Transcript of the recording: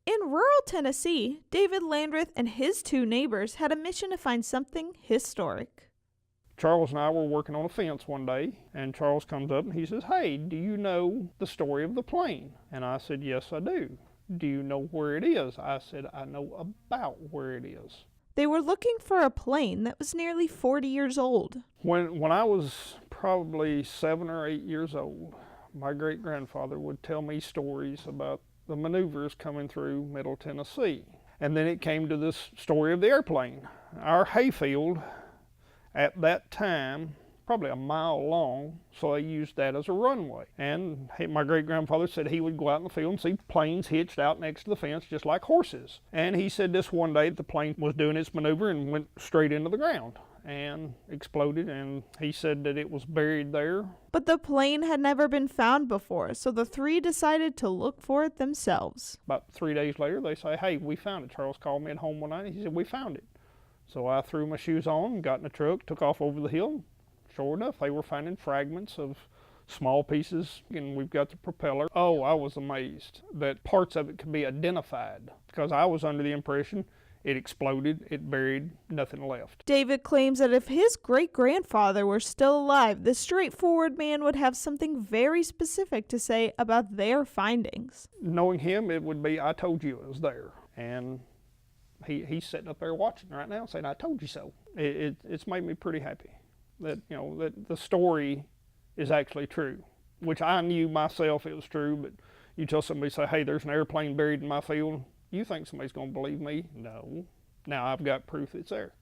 In rural Tennessee, David Landreth and his two neighbors had a mission to find something historic. Charles and I were working on a fence one day, and Charles comes up and he says, "Hey, do you know the story of the plane?" And I said, "Yes, I do." "Do you know where it is?" I said, "I know about where it is." They were looking for a plane that was nearly 40 years old. When I was probably 7 or 8 years old, my great grandfather would tell me stories about the maneuvers coming through Middle Tennessee. And then it came to this story of the airplane. Our hayfield at that time, probably a mile long, so they used that as a runway. And my great grandfather said he would go out in the field and see planes hitched out next to the fence just like horses. And he said this one day the plane was doing its maneuver and went straight into the ground and exploded, and he said that it was buried there. But the plane had never been found before, so the three decided to look for it themselves. About 3 days later, they say, "Hey, we found it." Charles called me at home one night and he said, "We found it." So I threw my shoes on, got in the truck, took off over the hill. Sure enough, they were finding fragments of small pieces, and we've got the propeller. Oh, I was amazed that parts of it could be identified, because I was under the impression it exploded, it buried, nothing left. David claims that if his great-grandfather were still alive, the straightforward man would have something very specific to say about their findings. Knowing him, it would be, "I told you it was there." And he's sitting up there watching right now saying, "I told you so." It's made me pretty happy that, that the story is actually true, which I knew myself it was true, but you tell somebody, say, "Hey, there's an airplane buried in my field," you think somebody's going to believe me? No. Now I've got proof it's there.